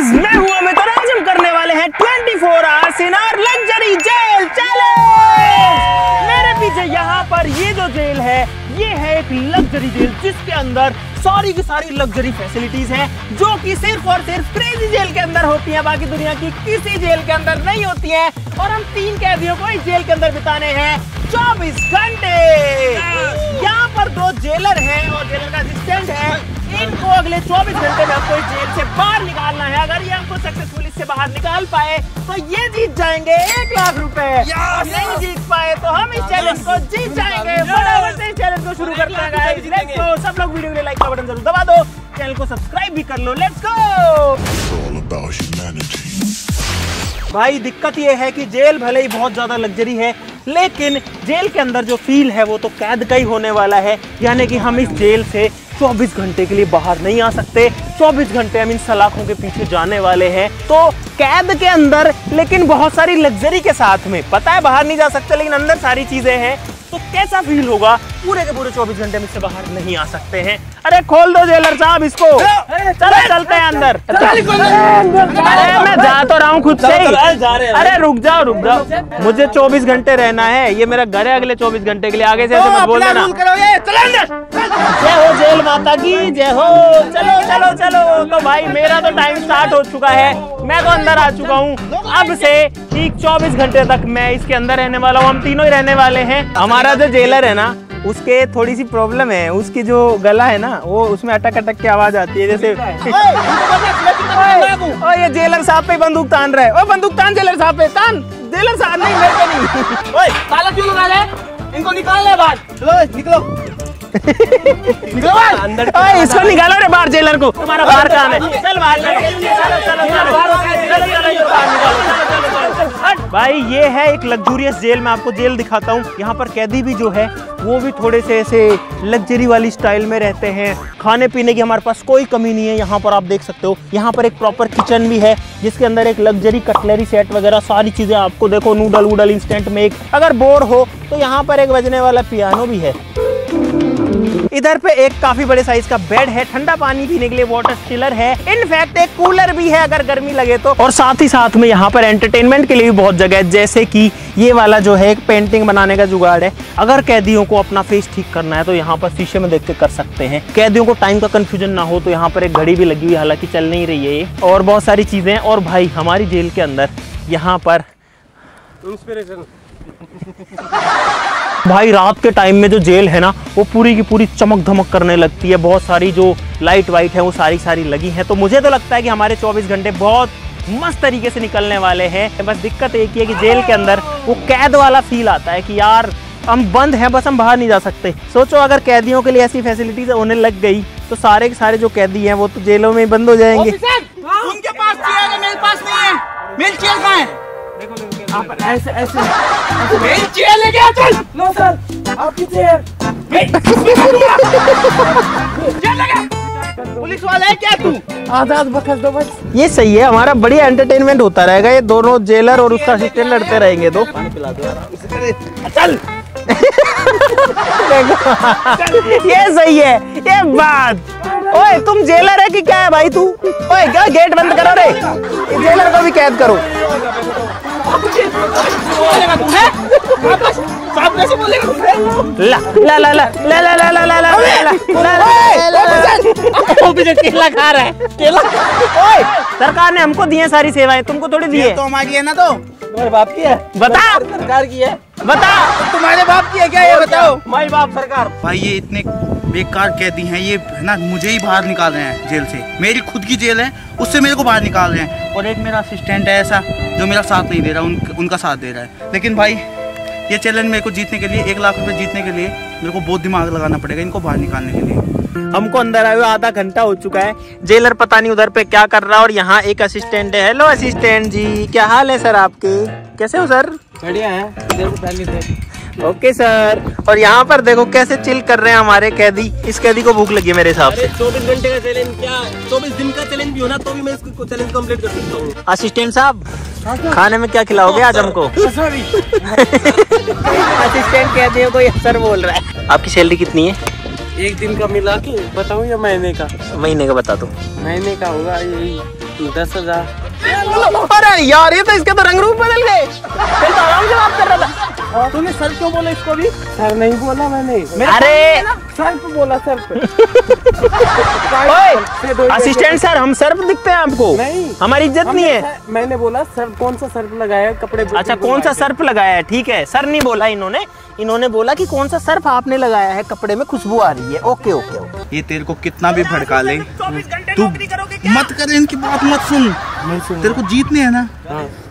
Guys, मैं हूं अमित और आज हम करने वाले हैं 24 hours in our luxury jail challenge. मेरे पीछे यहाँ पर ये जो जेल है, ये है एक लग्जरी जेल जिसके अंदर सारी की सारी लग्जरी फैसिलिटीज हैं जो कि सिर्फ और सिर्फ क्रेजी जेल के अंदर होती हैं, बाकी दुनिया की किसी जेल के अंदर नहीं होती हैं। और हम 3 कैदियों को इस जेल के अंदर बिताने हैं 24 घंटे। यहाँ पर 2 जेलर हैं और जेलर का असिस्टेंट है। इनको अगले 24 घंटे में हमको इस जेल से बाहर निकालना है। अगर ये हमको सक्सेसफुली इससे बाहर निकाल पाए तो ये जीत जाएंगे 1 लाख रुपए। और नहीं जीत पाए तो हम इस चैलेंज को जीत जाएंगे। फटाफट से इस चैलेंज को शुरू करते हैं गाइस। Let's go. सब लोग वीडियो को लाइक का बटन जरूर दबा दो, चैनल को सब्सक्राइब भी कर लो। Let's go. भाई दिक्कत ये है कि जेल भले ही बहुत ज्यादा लग्जरी है, लेकिन जेल के अंदर जो फील है वो तो कैद का ही होने वाला है। यानी कि हम इस जेल से 24 घंटे के लिए बाहर नहीं आ सकते। 24 घंटे हम इन सलाखों के पीछे जाने वाले हैं। तो कैद के अंदर लेकिन बहुत सारी लग्जरी के साथ में, पता है बाहर नहीं जा सकते लेकिन अंदर सारी चीजें हैं। तो कैसा फील होगा? पूरे के पूरे 24 घंटे में से बाहर नहीं आ सकते हैं। अरे खोल दो जेलर साहब इसको। चलो चलते हैं अंदर। अरे मैं जा तो रहा हूँ खुद से ही। अरे रुक जाओ रुक जाओ, मुझे 24 घंटे रहना है। ये मेरा घर है अगले 24 घंटे के लिए। आगे से ऐसे मत बोल देना। जय हो जेल माता की जय हो। चलो चलो चलो। तो भाई मेरा तो टाइम स्टार्ट हो चुका है, मैं तो अंदर आ चुका हूँ। अब से ठीक 24 घंटे तक मैं इसके अंदर रहने वाला हूँ। हम तीनों ही रहने वाले हैं। हमारा जो जेलर है ना, उसके थोड़ी सी प्रॉब्लम है। उसकी जो गला है ना, वो उसमें अटक अटक की आवाज आती है जैसे। ओए ये जेलर साहब पे बंदूक तान रहा है। ओए बंदूक तान जेलर साहब पे तान। जेलर साहब नहीं, मेरे पे नहीं। ओए ताला क्यों लगा रहा है? इनको निकाल ले बाहर। चलो निकलो निकलो अंदर। ओए इसको निकालो रे बाहर, जेलर को। तुम्हारा बाहर काम है। चल बाहर। भाई ये है एक लग्जूरियस जेल। मैं आपको जेल दिखाता हूँ। यहाँ पर कैदी भी जो है वो भी थोड़े से ऐसे लग्जरी वाली स्टाइल में रहते हैं। खाने पीने की हमारे पास कोई कमी नहीं है। यहाँ पर आप देख सकते हो, यहाँ पर एक प्रॉपर किचन भी है जिसके अंदर एक लग्जरी कटलरी सेट वगैरह सारी चीजें आपको देखो। नूडल वूडल इंस्टेंट में एक, अगर बोर हो तो यहाँ पर एक बजने वाला पियानो भी है। इधर पे एक काफी बड़े साइज का बेड है। ठंडा पानी पीने के लिए वाटर चिलर है। इनफैक्ट एक कूलर भी है अगर गर्मी लगे तो। और साथ ही साथ में यहाँ पर एंटरटेनमेंट के लिए भी बहुत जगह है, जैसे कि ये वाला जो है एक पेंटिंग बनाने का जुगाड़ है। अगर कैदियों को अपना फेस ठीक करना है तो यहाँ पर शीशे में देख के कर सकते हैं। कैदियों को टाइम का कंफ्यूजन ना हो तो यहाँ पर एक घड़ी भी लगी हुई, हालांकि चल नहीं रही है ये। और बहुत सारी चीजें। और भाई हमारी जेल के अंदर यहाँ पर भाई रात के टाइम में जो जेल है ना, वो पूरी की पूरी चमक धमक करने लगती है। बहुत सारी जो लाइट वाइट है वो सारी लगी है। तो मुझे तो लगता है कि हमारे 24 घंटे बहुत मस्त तरीके से निकलने वाले हैं। बस दिक्कत एक ही है कि जेल के अंदर वो कैद वाला फील आता है कि यार हम बंद हैं, बस हम बाहर नहीं जा सकते। सोचो अगर कैदियों के लिए ऐसी फैसिलिटीज होने लग गई तो सारे के सारे जो कैदी हैं वो तो जेलों में बंद हो जाएंगे। उनके पास चेयर है, मेरे पास नहीं है। मेरी चेयर कहाँ है? आप ऐसे मेरी चेयर लेके आ। चल लो सर आपकी चेयर। पुलिस वाला है क्या तू? आजाद बखस दो बस। ये सही है, हमारा बढ़िया एंटरटेनमेंट होता रहेगा। ये दोनों जेलर और उसका असिस्टेंट लड़ते रहेंगे। दो पानी पिला दो यार। चल ये सही है ये बात। ओए तुम जेलर है कि क्या है भाई तू? ओए क्या गेट बंद करो रे, जेलर को भी कैद करो। ला ला ला ला ला ला ला ला ला ला केला खा रहा है केला। ओए सरकार ने हमको दी है सारी सेवाएं, तुमको थोड़ी दी है। तो हमारी है ना, तो तुम्हारे बाप की है। बता सरकार की है। बता तुम्हारे बाप की है क्या ये बताओ? माई बाप सरकार। भाई ये इतने बेकार कैदी हैं, ये है ना मुझे ही बाहर निकाल रहे हैं जेल से। मेरी खुद की जेल है, उससे मेरे को बाहर निकाल रहे हैं। और एक मेरा असिस्टेंट है ऐसा जो मेरा साथ नहीं दे रहा, उनका साथ दे रहा है। लेकिन भाई ये चैलेंज मेरे को जीतने के लिए, 1 लाख रुपए जीतने के लिए मेरे को बहुत दिमाग लगाना पड़ेगा इनको बाहर निकालने के लिए। हमको अंदर आए हुए आधा घंटा हो चुका है। जेलर पता नहीं उधर पे क्या कर रहा है। और यहाँ एक असिस्टेंट है। हेलो असिस्टेंट जी, क्या हाल है सर आपके? कैसे हो सर? बढ़िया है। Okay sir. और यहाँ पर देखो कैसे चिल कर रहे हैं हमारे कैदी। इस कैदी को भूख लगी है मेरे हिसाब से। 24 घंटे का चैलेंज क्या, 24 दिन का चैलेंज भी होना तो भी मैं इसको चैलेंज कंप्लीट कर सकता हूँ। असिस्टेंट साहब खाने में क्या खिलाओगे आज हमको? असिस्टेंट कैदियों को ये सर बोल रहा है। आपकी सैलरी कितनी है? 1 दिन का मिला के बताऊँ या महीने का? महीने का बता दो। महीने का होगा यही 10,000। अरे यार ये तो इसके तो रंग रूप बदल गए। मैं तो आराम से बात कर रहा था। तूने सर क्यों बोला इसको भी? सर नहीं बोला मैंने। अरे सर्फ बोला, सर्फ। असिस्टेंट सर, हम सर्फ दिखते हैं आपको? नहीं, हमारी इज्जत नहीं है। मैंने बोला सर्फ, कौन सा सर्फ लगाया कपड़े? अच्छा, कौन सा सर्फ लगाया है? ठीक है, सर नहीं बोला इन्होंने बोला कि कौन सा सर्फ आपने लगाया है, कपड़े में खुशबू आ रही है। Okay okay okay. ये तेरे को कितना भी भड़का ले, तू मत कर, इनकी बात मत सुन। तेरे को जीतने है ना,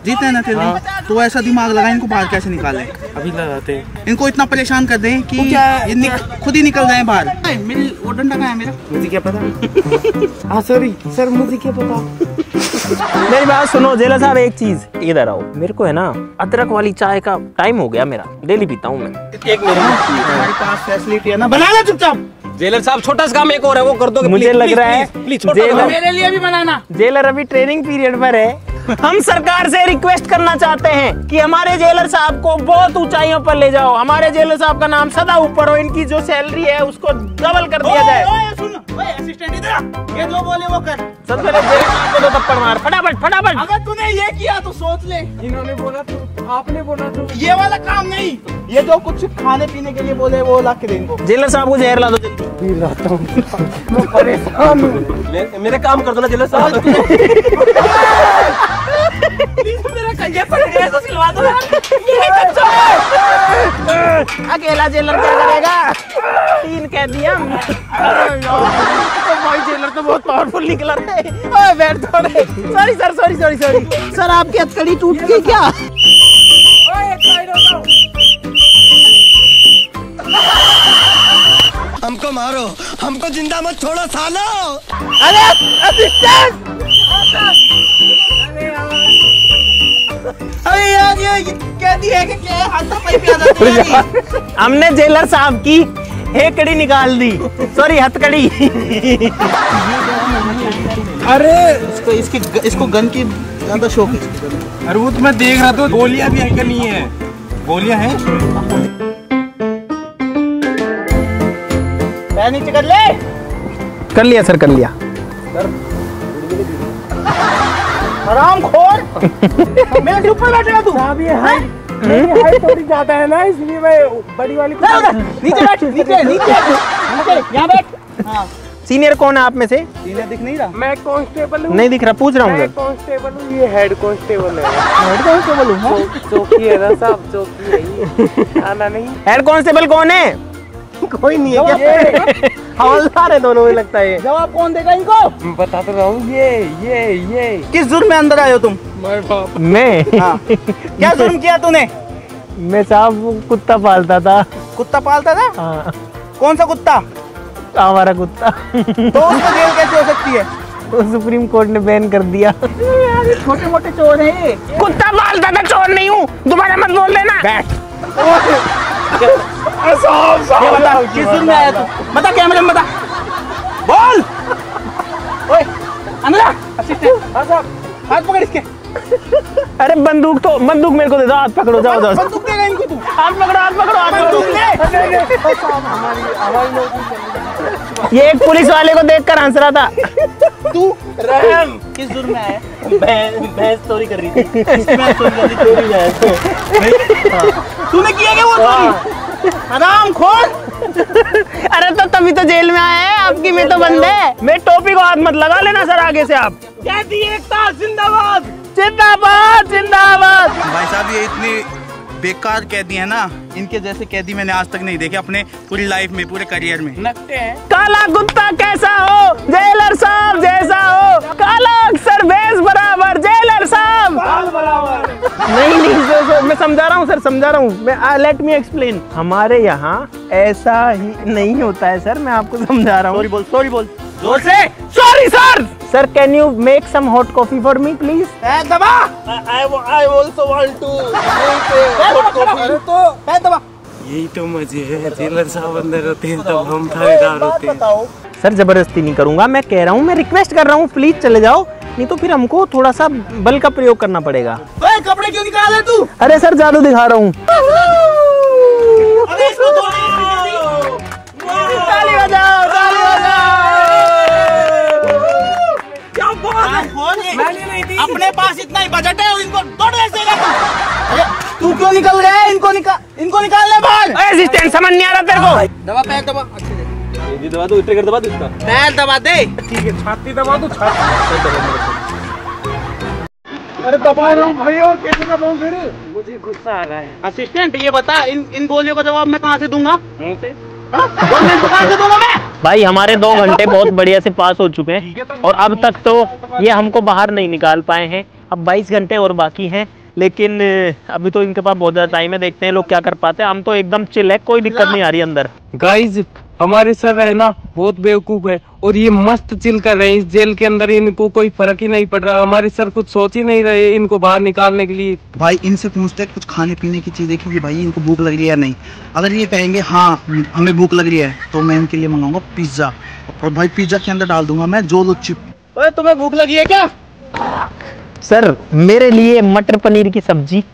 जीतने है ना तेरे को, तो ऐसा दिमाग लगा इनको बाहर कैसे निकाले। अभी लगाते हैं। इनको इतना परेशान कर दें कि ये खुद ही निकल जाए बाहर। मेरी वो डंडा कहाँ है मेरा? मुझे क्या पता। हाँ सॉरी सर, मुझे क्या पता। मेरी बात सुनो जेलर साहब, एक चीज इधर आओ। मेरे को है ना अदरक वाली चाय का टाइम हो गया, मेरा डेली पीता हूँ मैं। एक मिनट, हमारे पास फैसिलिटी है ना, बना ले चुपचाप। जेलर साहब छोटा सा काम एक और है, वो कर दो। मुझे लग रहा है जेलर, मेरे लिए भी बनाना। जेलर अभी ट्रेनिंग पीरियड पर है। हम सरकार से रिक्वेस्ट करना चाहते हैं कि हमारे जेलर साहब को बहुत ऊंचाइयों पर ले जाओ। हमारे जेलर साहब का नाम सदा ऊपर हो, इनकी जो सैलरी है उसको डबल कर दिया जाए। असिस्टेंट इधर आ, ये जो बोले वो कर। सब मेरे जेलर साहब को तो थप्पड़ मार, फटाफट फटाफट। अगर तूने ये किया तो सोच ले। इन्होंने बोला तो आपने बोला तो ये वाला काम नहीं, ये जो कुछ खाने पीने के लिए बोले वो ला के दे इनको। जेलर साहब को जहर ला दो जल्दी। पी रहा हूँ, मैं परेशान हूँ। मेरे काम कर दो ना जेलर साहब। मेरा कंजे पड़ गया तो सिलवा दो। अकेला जेलर क्या करेगा? 3 कह दिया। भाई जेलर तो बहुत पावरफुल निकला रे। ओए बैठ थोड़े। सॉरी सर, सॉरी सर, आपकी हथकड़ी टूट गई क्या? हमको मारो, हमको जिंदा मत छोड़ो सालो। अरे असिस्टेंट, अरे यार ये कहती है कि क्या हाथापाई पे आ जाती है यार। हमने जेलर साहब की हेकड़ी निकाल दी, सॉरी हथकड़ी। अरे इसको गन की ज्यादा शौक है। अरे वो तो मैं देख रहा था, गोलियां भी है क्या? नहीं है, गोलियां हैं। पैर नीचे कर ले। कर लिया सर, कर लिया। हराम खोर। मेरे ऊपर बैठेगा तू। मेरी हाइट थोड़ी ज्यादा है ना, इसलिए मैं बड़ी वाली। नीचे बैठ, नीचे यहाँ बैठ। हाँ, सीनियर कौन है आप में से? सीनियर दिख नहीं रहा? मैं कांस्टेबल हूँ। नहीं दिख रहा, पूछ रहा हूँ मैं सर। कांस्टेबल हूँ, ये हेड कांस्टेबल है। हेड कांस्टेबल हूँ। चौकी है ना साहब, चौकी है ये। आना नहीं। हेड कांस्टेबल कौन है? कोई नहीं है क्या? हवलदार है दोनों में लगता है। जवाब कौन देगा इनको? बता तो रहा हूँ, ये किस जुर्म में अंदर आए हो तुम? मैं हाँ। क्या जुर्म किया तूने? मैं साहब वो कुत्ता पालता था। कुत्ता पालता था? हाँ, कौन सा कुत्ता? हमारा कुत्ता। तो उसको जेल कैसे हो सकती है? तो सुप्रीम कोर्ट ने बैन कर दिया। छोटे मोटे चोर है। कुत्ता पालता था, चोर नहीं हूँ। दोबारा मत बोल देना। बैठ। ये बता किस जुर्म में आया तू? बता, कैमरे में बता। बोल। ओए अंदर आ। असिस्टेंट, हाँ साहब, हाथ पकड़ इसके। अरे बंदूक मेरे को दे दो, हाथ पकड़ो, जाओ जाओ। बंदूक देगा इनको तू? हाथ पकड़ो, हाथ बंदूक पकड़ो। हमारी ये एक पुलिस वाले को देखकर हंस रहा था। तू रहम किस जुर्म में आया? भैंस चोरी कर रही थी। तूने किया क्या वो चोरी? हराम खोर। अरे तो तभी तो जेल में आया है, आपकी में तो बंद है। मैं टोपी को हाथ मत लगा लेना सर आगे से आप। कहती एकता जिंदाबाद। जिंदाबाद जिंदाबाद। भाई साहब ये इतने बेकार कैदी है ना, इनके जैसे कैदी मैंने आज तक नहीं देखे अपने पूरी लाइफ में, पूरे करियर में। लगते हैं काला कुत्ता कैसा हो, जेलर साहब जैसा हो। काला अक्सर भैंस बराबर, जेलर साहब नहीं सर, मैं समझा रहा हूँ सर, समझा रहा हूँ मैं। Let me explain. हमारे यहाँ ऐसा ही नहीं होता है सर, मैं आपको समझा रहा हूँ। सॉरी बोल जोर से। Sorry sir. Sir can you make some hot coffee for me please? दबा। I also want to अरे तो पैर दबा। यही तो मजे है, जेलर साहब अंदर होते हैं तब हम थानेदार होते हैं। सर जबरदस्ती नहीं करूंगा, मैं कह रहा हूँ, मैं रिक्वेस्ट कर रहा हूँ, प्लीज चले जाओ, नहीं तो फिर हमको थोड़ा सा बल का प्रयोग करना पड़ेगा। ओए कपड़े क्यों निकाल रहा है तू? अरे सर जादू दिखा रहा हूँ। अरे इसको ताली बजाओ, ताली बजाओ। क्या बोल? मैंने नहीं दी। अपने पास इतना ही बजट है और इनको 2 ड्रेस देगा तू क्यों निकल रहा है? इनको निकाल ले बाहर। असिस्टेंट समझ नहीं आ रहा तेरे को। दबा पैर दबा, अच्छे से ये दबा दो, ट्रिगर दबा दो इसका। पैर दबा दे। ठीक है, छाती दबा दो, छाती। अरे दबा रहा हूँ भाई, और कैसे दबाऊं फिर? मुझे गुस्सा आ रहा है। असिस्टेंट ये बता, इन गोलियों का जवाब मैं कहाँ से दूंगा? मुंह से। कहाँ से दूंगा मैं? भाई हमारे 2 घंटे बहुत बढ़िया से पास हो चुके हैं और अब तक तो ये हमको बाहर नहीं निकाल पाए हैं। अब 22 घंटे और बाकी हैं, लेकिन अभी तो इनके पास बहुत ज़्यादा टाइम है। देखते हैं लोग क्या कर पाते हैं। हम तो एकदम चिल है, कोई दिक्कत नहीं आ रही अंदर। गाइज हमारे सर है ना बहुत बेवकूफ है और ये मस्त चिल कर रहे हैं इस जेल के अंदर। इनको कोई फर्क ही नहीं पड़ रहा। हमारे सर कुछ सोच ही नहीं रहे इनको बाहर निकालने के लिए। भाई इनसे पूछते हैं कुछ खाने पीने की चीज़ देखिए भाई इनको भूख लग रही है या नहीं। अगर ये कहेंगे हाँ हमें भूख लग रही है तो मैं इनके लिए मंगाऊंगा पिज्ज़ा, और भाई पिज्ज़ा के अंदर डाल दूंगा मैं जोलो चिप। ओए तुम्हें भूख लगी है क्या? सर मेरे लिए मटर पनीर की सब्जी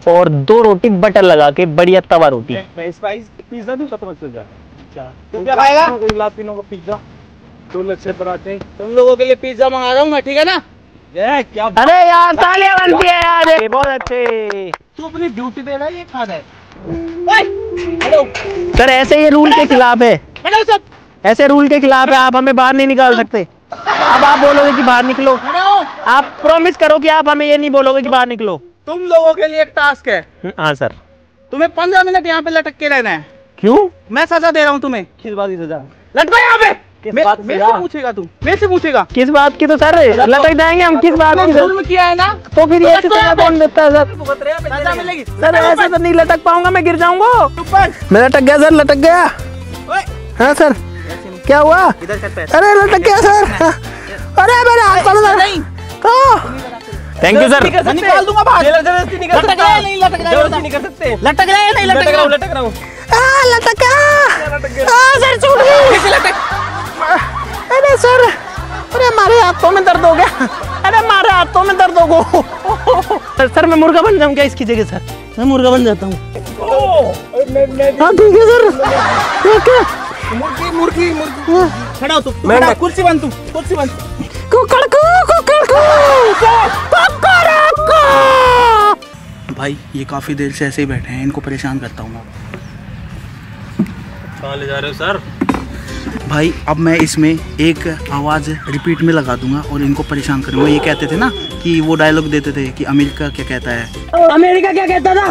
और 2 रोटी बटर लगा के बढ़िया तवा रोटी। मैं स्पाइस पिज्जा दूं समझ से जा। तुम क्या खाएगा? लातीनों को पिज्जा, 2 लच्छे पराठे। तुम लोगों के लिए पिज्जा मंगा रहा हूँ मैं, ठीक है ना? ये क्या? अरे यार तालियां बनती है यार, बहुत अच्छे। तू अपनी ड्यूटी दे रहा है, ये खा रहा है। सर ऐसे ये रूल के खिलाफ है, ऐसे रूल के खिलाफ है। आप हमें बाहर नहीं निकाल सकते। अब आप बोलोगे कि बाहर निकलो, आप प्रॉमिस करो कि आप हमें ये नहीं बोलोगे कि बाहर निकलो। तुम लोगों के लिए एक टास्क है। हाँ सर। तुम्हें 15 मिनट यहाँ पे लटक के रहना है। क्यों? मैं सजा दे रहा हूँ तुम्हें। किस बात की सजा? लटको यहाँ पे। किस बात की मेरे सजा? से पूछेगा तू, मेरे से पूछेगा। किस बात की? तो सर लटक जाएंगे हम। किस बात की? जुल्म किया है ना, तो फिर ये सजा कौन देता है सर? सजा मिलेगी। सर ऐसे तो नहीं लटक पाऊंगा, मैं गिर जाऊंगा। मैं लटक गया सर, लटक गया। हाँ सर क्या हुआ? अरे लटक गया सर। अरे मेरा हाथ पकड़ नहीं। Thank you sir. निकाल दूंगा बाहर। जबरदस्ती नहीं कर लटक सकता। रहा है नहीं लटक रहा है? जबरदस्ती नहीं कर सकते। लटक रहा है नहीं लटक रहा? लटक रहा हूँ। लटक सर, छूट गई। कैसे लटक? अरे सर, अरे हमारे हाथों में दर्द हो गया। अरे हमारे हाथों में दर्द हो गया। सर मैं मुर्गा बन जाऊँ क्या इसकी जगह? सर मैं मुर्गा बन जाता हूँ। हाँ ठीक है सर। मुर्गी खड़ा हो तू, कुर्सी बन, तू कुर्सी बन। भाई ये काफी देर से ऐसे ही बैठे हैं, इनको परेशान करता हूँ मैं। कहाँ ले जा रहे हो सर? भाई अब मैं इसमें एक आवाज़ रिपीट में लगा दूंगा और इनको परेशान करूंगा। ये कहते थे ना कि वो डायलॉग देते थे कि अमेरिका क्या कहता है। अमेरिका क्या कहता था?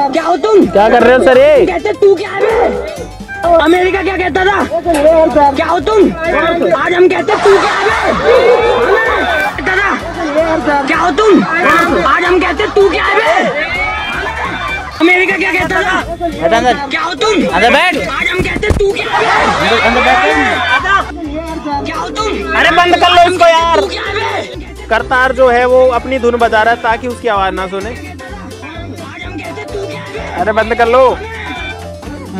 क्या हो तुम? क्या कर रहे हो सर? ये कहते तू क्या है? अमेरिका क्या कहता था? क्या हो तुम? आज हम कहते तू क्या है? क्या हो तुम? आज हम कहते तू क्या है? अमेरिका क्या कहता था? क्या हो तुम? अंदर बैठ। आज हम कहते तू क्या है? अंदर बैठ। क्या हो तुम? अरे बंद कर लो इसको यार। तू क्या है? करतार जो है वो अपनी धुन बजा रहा है ताकि उसकी आवाज ना सुने। आज हम कहते तू क्या है? अरे बंद कर लो।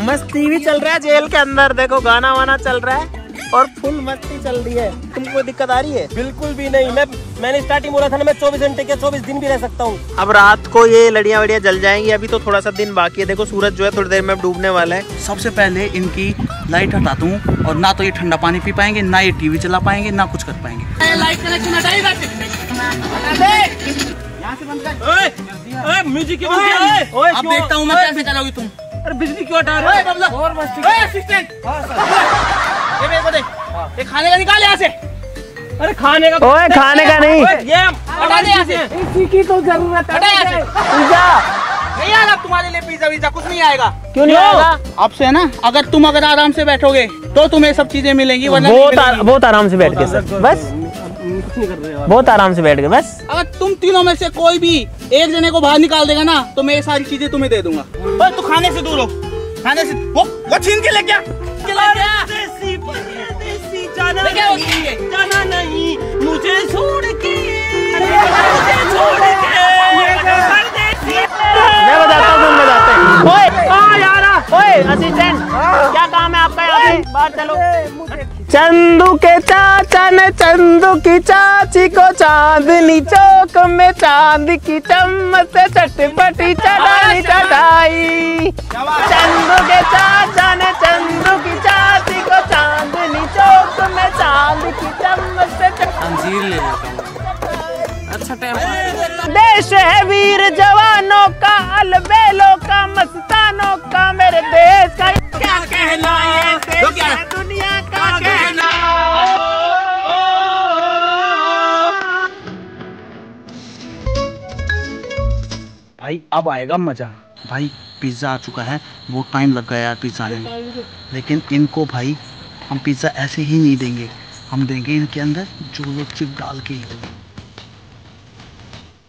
मस्ती भी चल रहा है जेल के अंदर, देखो गाना वाना चल रहा है और फुल मस्ती चल रही है। तुमको दिक्कत आ रही है? बिल्कुल भी नहीं। मैंने स्टार्टिंग बोला था ना, मैं 24 घंटे के 24 दिन भी रह सकता हूँ। अब रात को ये लड़ियां वड़ियां जल जाएंगी। अभी तो थोड़ा सा दिन बाकी है। देखो सूरज जो है थोड़ी देर में डूबने वाला है। सबसे पहले इनकी लाइट हटाता हूँ और ना तो ये ठंडा पानी पी पाएंगे, ना ये टीवी चला पाएंगे, ना कुछ कर पाएंगे। लाइट कनेक्शन हटाइएगा। यहाँ से बंद कर। म्यूजिक अब देखता हूँ मैं कैसे चलाओगी तुम। अरे बिजली क्यों हटा रहे हो? और मस्ती। असिस्टेंट ये मेरे को दे, ये खाने का निकाल यहाँ से। अरे खाने का? ओए खाने का नहीं, ये हटा दे यहाँ से। इसी की तो जरूरत हटा यहाँ से। पिज्जा नहीं आएगा तुम्हारे लिए पिज्जा विज्जा कुछ नहीं आएगा। क्यों नहीं आएगा? अब से ना अगर आराम से बैठोगे तो तुम्हें सब चीजें मिलेंगी, वरना बहुत आराम से बैठ के सर, बस बहुत आराम से बैठ के बस। अगर तुम तीनों में से कोई भी एक जने को बाहर निकाल देगा ना तो मैं ये सारी चीजें तुम्हें दे दूंगा। और तू खाने से दूर हो, खाने से वो छीन के ले गया। जाना नहीं मुझे छोड़ के। मैं बताता हूँ, तुम बताते हैं। ओए यार, ओए असिस्टेंट क्या काम है आपका यहाँ पे? बाहर चलो। चंदू के चाचा ने चंदू की चाची को चांदनी चौक में चांद की चम्मच से चटपटी चटाई चटाई। चंदू के चाचा ने चंदू की चाची को चांदनी चौक में चांद की चम्मच से अंजीर ले लेता हूँ। देश है वीर जवानों का, अलबेलों का, मस्तानों का, मेरे देश का क्या कहना है, देश है दुनिया का कहना। भाई अब आएगा मजा। भाई पिज्ज़ा आ चुका है, बहुत टाइम लग गया यार पिज्ज़ा आने में, लेकिन इनको भाई हम पिज्ज़ा ऐसे ही नहीं देंगे, हम देंगे इनके अंदर जोलो चिप डाल के।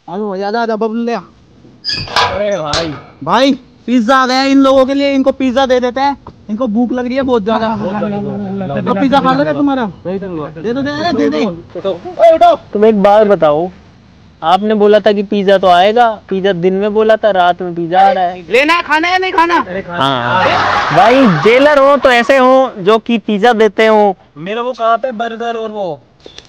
अरे भाई भाई पिज्ज़ा आ गया इन लोगों के लिए, इनको पिज्ज़ा दे देते हैं, इनको भूख लग रही है बहुत ज्यादा। तो पिज्ज़ा खा लेगा तुम्हारा, दे दो दे दो। तुम एक बात बताओ, आपने बोला था कि पिज्जा तो आएगा, पिज्जा दिन में बोला था, रात में पिज्जा आ रहा है। लेना है खाना है नहीं खाना? हाँ भाई, जेलर हो तो ऐसे हो जो कि पिज्जा देते हो। मेरे वो कहाँ पे बर्गर और वो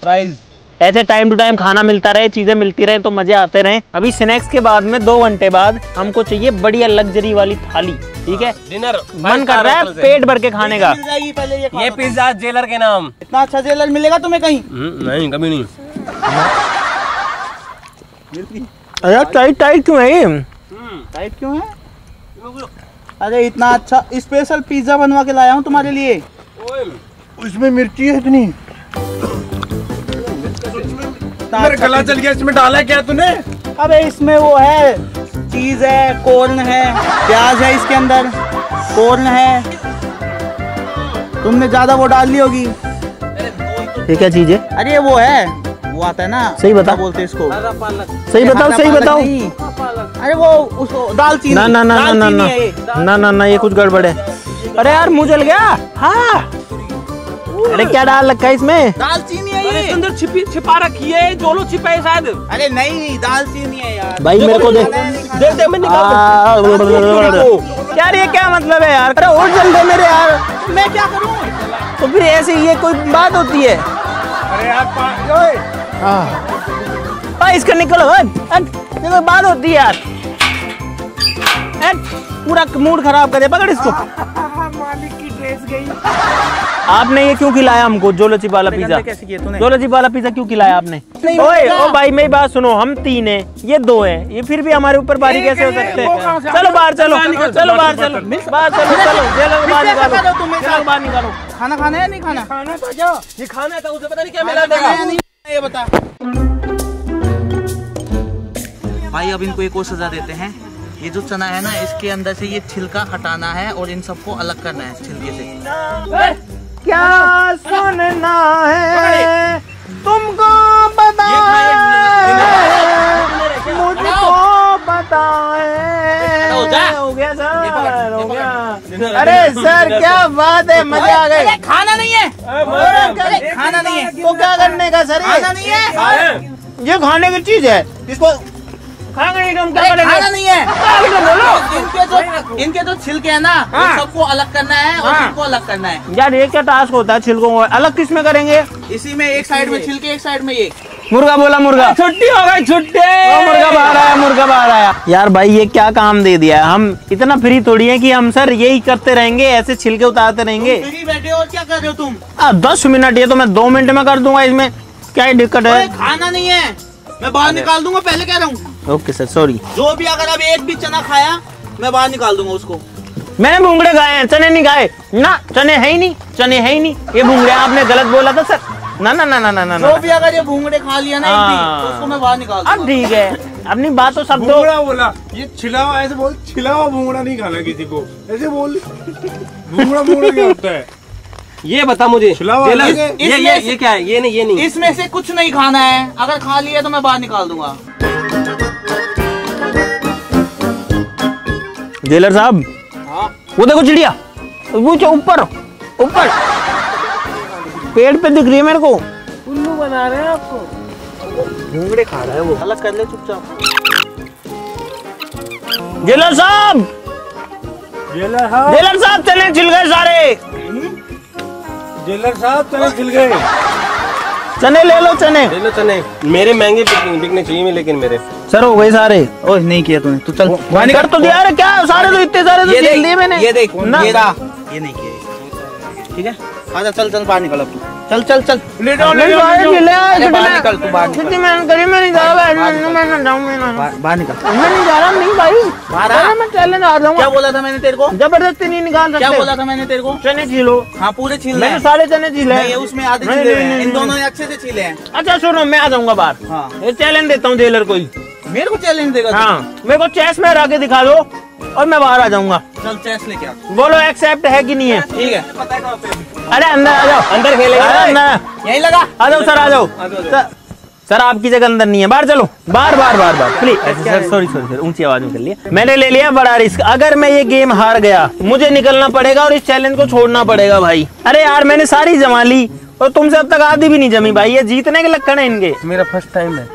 फ्राइज, ऐसे टाइम टू टाइम खाना मिलता रहे, चीजें मिलती रहे तो मजे आते रहे। अभी स्नैक्स के बाद में 2 घंटे बाद हमको चाहिए बढ़िया लग्जरी वाली थाली, ठीक है? डिनर मन कर रहा है पेट भर के खाने का। मिल जाएगी पहले ये पिज्जा जेलर के नाम। इतना अच्छा जेलर मिलेगा तुम्हें कहीं? नहीं कभी नहीं। अरे टाइट टाइट क्यों है? टाइट क्यों है? अरे इतना अच्छा स्पेशल पिज्जा बनवा के लाया हूँ तुम्हारे लिए। उसमें मिर्ची है इतनी, मेरा गला चल गया। इसमें डाला क्या तूने? अबे इसमें वो है, चीज है, कॉर्न है, प्याज है इसके अंदर, कॉर्न है। तुमने ज्यादा वो डाल ली होगी। ये क्या चीज है? अरे वो है, वो आता है ना, सही बता, बोलते हैं इसको। सही बताओ, सही बताओ। अरे वो उसको दालचीनी। ना ना ना ना ना ना ना ना ना, ये कुछ गड़बड़ है। अरे यार मुंह जल गया। हाँ अरे क्या डाल रखा है इसमें? दालचीनी है इसके ये। अंदर छिपा रखी है, जोलो छिपा है शायद। अरे नहीं, दालचीनी है यार। भाई मेरे को दे दे मैं निकाल। यार ये क्या मतलब है यार? अरे और जल दे मेरे यार। मैं क्या करूँ? तो फिर ऐसे ये कोई बात होती है? अरे यार भाई इसका निकलो, ये कोई बात होती है यार? पूरा मूड खराब कर दिया, पकड़ इसको। मालिक की ड्रेस गई। आपने ये क्यों खिलाया हमको जोलो चिप वाला पिज्जा? कैसे किया तूने? जोलो चिप वाला पिज्जा क्यों खिलाया आपने? ओए ओ भाई मेरी बात सुनो, हम 3 हैं, ये 2 हैं, ये फिर भी हमारे ऊपर बारी कैसे हो सकते हैं? चलो बाहर चलो, चलो बाहर चलो, बाहर चलो, चलो जेल बाहर निकालो, जेल बाहर निकालो। खाना खाना है नहीं खाना? खाना था क्या? ये खाना था, उसे पता नहीं क्या मिला खाना था। नहीं, ये बता। भाई अब इनको एक और सजा देते हैं। ये जो चना है ना, इसके अंदर से ये छिलका हटाना है और इन सबको अलग करना है छिलके से। क्या सुनना है तुमको बताए, मुझको बताए। हो गया सर, हो गया। अरे सर क्या बात है, मजा आ गई। खाना नहीं है, खाना नहीं है तो क्या करने का सर? खाना नहीं है, ये खाने की चीज है, इसको खाएंगे हम क्या करेंगे? खाना नहीं है। बोलो। इनके जो छिलके हैं ना, इन सबको अलग करना है और इनको अलग करना है। यार ये क्या टास्क होता है छिलकों को अलग किस में करेंगे? इसी में एक साइड में छिलके, एक साइड में ये। मुर्गा बोला मुर्गा, छुट्टी हो गई, छुट्टी। मुर्गा बाहर आया, मुर्गा बाहर आया। यार भाई ये क्या काम दे दिया है? हम इतना फ्री थोड़ी है कि हम सर यही करते रहेंगे, ऐसे छिलके उतारते रहेंगे। फ्री बैठे हो और क्या कर रहे हो तुम? 10 मिनट, ये तो मैं 2 मिनट में कर दूंगा, इसमें क्या दिक्कत है? खाना नहीं है, मैं बाहर निकाल दूंगा, पहले कह रहा हूँ। Okay sir sorry. जो भी अगर अब एक भी चना खाया, मैं बाहर निकाल दूंगा उसको। मैंने भूंगड़े खाए हैं, चने नहीं खाए ना, चने है ही नहीं, चने है ही नहीं, ये भूंगड़े आपने गलत बोला था सर। ना ना ना ना ना ना जो भी अगर ये भूंगड़े खा लिया ना एक भी, तो उसको मैं बाहर निकाल दूंगा। अब ठीक है, अपनी बात तो सब दो। भूंगड़ा बोला, ये छिला हुआ, ऐसे बोल, छिला हुआ भूंगड़ा नहीं खाना किसी को, ऐसे बोल। भूंगड़ा भूंगड़ा क्या होता है? ये बता मुझे, छिला हुआ जेलर, ये ये क्या है? ये नहीं, ये नहीं। इसमें से कुछ नहीं खाना है, अगर खा लिया तो मैं बाहर निकाल दूंगा। जेलर साहब, वो देखो चिड़िया, वो ऊपर ऊपर पेड़ पे दिख रही है मेरे को। उल्लू बना रहे हैं आपको। भूंगड़े खा रहा है वो। अलग कर ले चुपचाप। जेलर साहब, जेलर साहब, जेलर साहब चले छिल गए सारे। जेलर साहब चले छिल गए। चने ले लो, चने ले लो चने। मेरे महंगे बिकने चाहिए, लेकिन मेरे सर हो गए सारे। ओह नहीं किया तूने, तू चल। कर तो दिया। अरे क्या सारे तो इतने सारे तो छिल दिए मैंने। ये देख, ना ये नहीं किया, ठीक है? आजा चल चल बाहर निकल अब तू। चल चल चल। ले जाओ, ले ले जाओ, ले जाओ। आए, अरे बाहर निकल तू, बाहर निकल। कितनी मेहनत करी मैंने, ज्यादा बैठ बाहर निकल। मैं नहीं जा रहा, नहीं भाई, अरे मैं चैलेंज आ जाऊंगा। क्या बोला था मैंने तेरे को? जबरदस्ती नहीं निकाल सकते। क्या बोला था मैंने तेरे को? चने छीलो। हाँ पूरे छील मैंने सारे चने छीले हैं। उसमें आधे नहीं, छीले नहीं, हैं, नहीं, इन नहीं। दोनों ने अच्छे से छीले हैं। अच्छा सुनो, मैं आ जाऊंगा बाहर। हाँ। ये चैलेंज देता हूँ जेलर को ही। मेरे को चैलेंज देगा? हाँ, मेरे को चेस में हरा के दिखा दो और मैं बाहर आ जाऊंगा। चल चेस लेके आ। बोलो एक्सेप्ट है कि नहीं है? ठीक है। अरे अंदर आ जाओ, अंदर खेलेगा। अंदर यहीं लगा। आ जाओ सर, आ जाओ सर, आपकी जगह अंदर नहीं है, बाहर चलो, बाहर बाहर बाहर बाहर प्लीज सर। सॉरी सॉरी, ऊंची आवाज में कर लिया मैंने, ले लिया बड़ा रिस्क। अगर मैं ये गेम हार गया मुझे निकलना पड़ेगा और इस चैलेंज को छोड़ना पड़ेगा भाई। अरे यार मैंने सारी जमा ली और तुमसे अब तक आधी भी नहीं जमी भाई, ये जीतने के लक्षण है इनके। मेरा फर्स्ट टाइम है।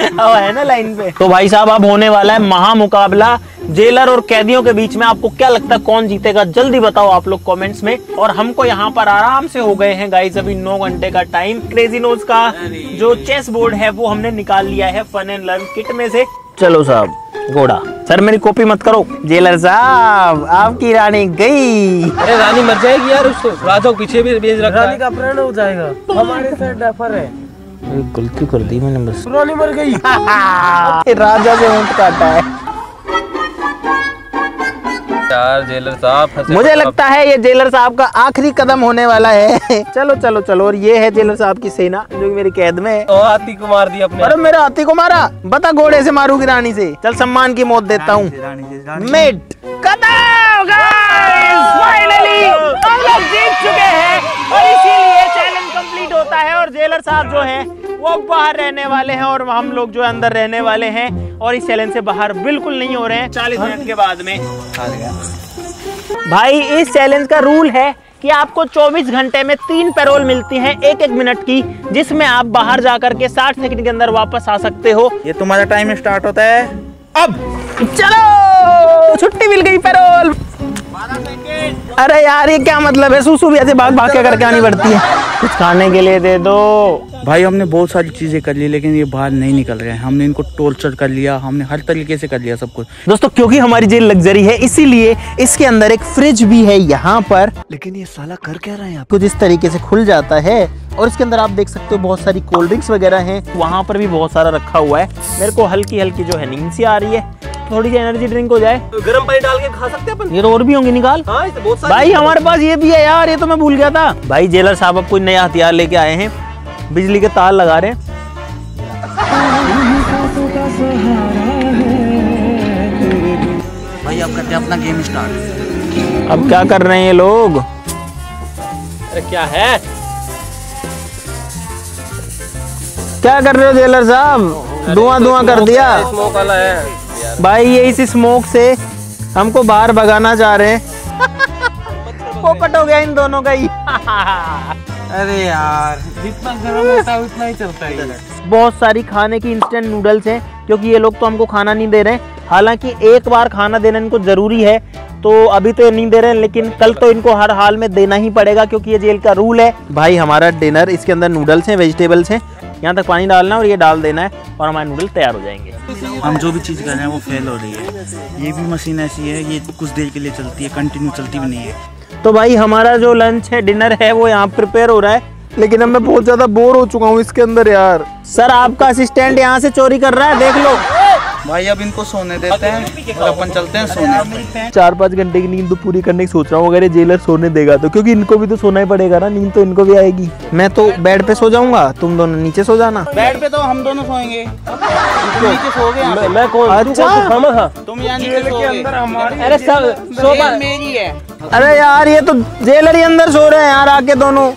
अब है ना लाइन पे। तो भाई साहब अब होने वाला है महा मुकाबला जेलर और कैदियों के बीच में। आपको क्या लगता है कौन जीतेगा? जल्दी बताओ आप लोग कमेंट्स में। और हमको यहाँ पर आराम से हो गए हैं गाइस अभी 9 घंटे का टाइम। क्रेजी नोज का जो चेस बोर्ड है वो हमने निकाल लिया है फन एंड लर्न किट में से। चलो साहब घोड़ा, सर मेरी कॉपी मत करो। जेलर साहब आपकी रानी गई। अरे रानी मर जाएगी यार, उसको राजा को पीछे भी भेज रखा है। रानी का अपहरण हो जाएगा। हमारे साथ डफर है। गलती कर दी मैंने बस। रानी मर गई। राजा से ऊँट काटा है यार जेलर साहब। मुझे लगता है ये जेलर साहब का आखिरी कदम होने वाला है। चलो चलो चलो, और ये है जेलर साहब की सेना जो मेरी कैद में है। तो हाथी को मार दिया अपने। अरे मेरे हाथी को मारा, बता घोड़े से मारूंगी रानी से। चल सम्मान की मौत देता हूँ। मेट फाइनली हम लोग जीत चुके हैं और इसीलिए चैलेंज कंप्लीट होता है। और जेलर साहब जो है वो बाहर रहने वाले हैं और हम लोग जो अंदर रहने वाले हैं और इस चैलेंज से बाहर बिल्कुल नहीं हो रहे हैं 40 मिनट के बाद में। भाई इस चैलेंज का रूल है कि आपको 24 घंटे में 3 पैरोल मिलती हैं 1-1 मिनट की, जिसमें आप बाहर जाकर के 60 सेकंड के अंदर वापस आ सकते हो। ये तुम्हारा टाइम स्टार्ट होता है अब। चलो छुट्टी मिल गई पैरोल। अरे यार ये क्या मतलब है, सूसू भी ऐसे भाग भाग के करके आनी पड़ती है। कुछ खाने के लिए दे दो। भाई हमने बहुत सारी चीजें कर ली लेकिन ये बाहर नहीं निकल रहे हैं। हमने इनको टॉर्चर कर लिया, हमने हर तरीके से कर लिया सब कुछ। दोस्तों क्योंकि हमारी जेल लग्जरी है इसीलिए इसके अंदर एक फ्रिज भी है यहाँ पर। लेकिन ये साला कर क्या रहा है? कुछ इस तरीके से खुल जाता है और इसके अंदर आप देख सकते हो बहुत सारी कोल्ड ड्रिंक्स वगैरह हैं। वहाँ पर भी बहुत सारा रखा हुआ है। मेरे को हल्की हल्की जो है नींद सी आ रही है, थोड़ी सी एनर्जी ड्रिंक हो जाए। गर्म पानी डाल के खा सकते हैं अपन। ये तो और भी होंगे, निकाल। हाँ, बहुत सारी भाई हमारे पास ये भी है यार, ये तो मैं भूल गया था। भाई जेलर साहब अब कोई नया हथियार लेके आए हैं, बिजली के तार लगा रहे हैं। भाई अब करते हैं अपना गेम स्टार्ट। अब क्या कर रहे हैं ये लोग? अरे क्या है? क्या कर रहे हो जेलर साहब? धुआं धुआं कर दिया। स्मोक वाला है भाई ये इस स्मोक से हमको बाहर भगाना चाह रहे हैं। पोपट हो गया इन दोनों का ही। अरे यार जितना गर्म होता है उतना ही चलता है। बहुत सारी खाने की इंस्टेंट नूडल्स हैं क्योंकि ये लोग तो हमको खाना नहीं दे रहे हैं। हालांकि एक बार खाना देना इनको जरूरी है, तो अभी तो ये नहीं दे रहे हैं लेकिन कल तो इनको हर हाल में देना ही पड़ेगा क्योंकि ये जेल का रूल है। भाई हमारा डिनर, इसके अंदर नूडल्स हैं, वेजिटेबल्स हैं, यहाँ तक पानी डालना है और ये डाल देना है और हमारे नूडल तैयार हो जाएंगे। हम जो भी चीज़ कर रहे हैं वो फेल हो रही है। ये भी मशीन ऐसी है, ये कुछ देर के लिए चलती है, कंटिन्यू चलती भी नहीं है। तो भाई हमारा जो लंच है, डिनर है, वो यहाँ प्रिपेयर हो रहा है लेकिन अब मैं बहुत ज्यादा बोर हो चुका हूँ इसके अंदर यार। सर आपका असिस्टेंट यहाँ से चोरी कर रहा है, देख लो। भाई अब इनको सोने देते हैं और अपन चलते हैं सोने। 4-5 घंटे की नींद तो पूरी करने की सोच रहा हूँ अगर ये जेलर सोने देगा तो, क्योंकि इनको भी तो सोना ही पड़ेगा ना, नींद तो इनको भी आएगी। मैं तो बेड पे सो जाऊंगा, तुम दोनों नीचे सो जाना। बेड पे तो हम दोनों सोएंगे, तुम नीचे सोओगे। मैं कौन? अच्छा तुम यहाँ नीचे सोओगे। अरे सब जेल मेरी है। अरे यार ये तो जेलर ही अंदर सो रहे हैं यार आके दोनों।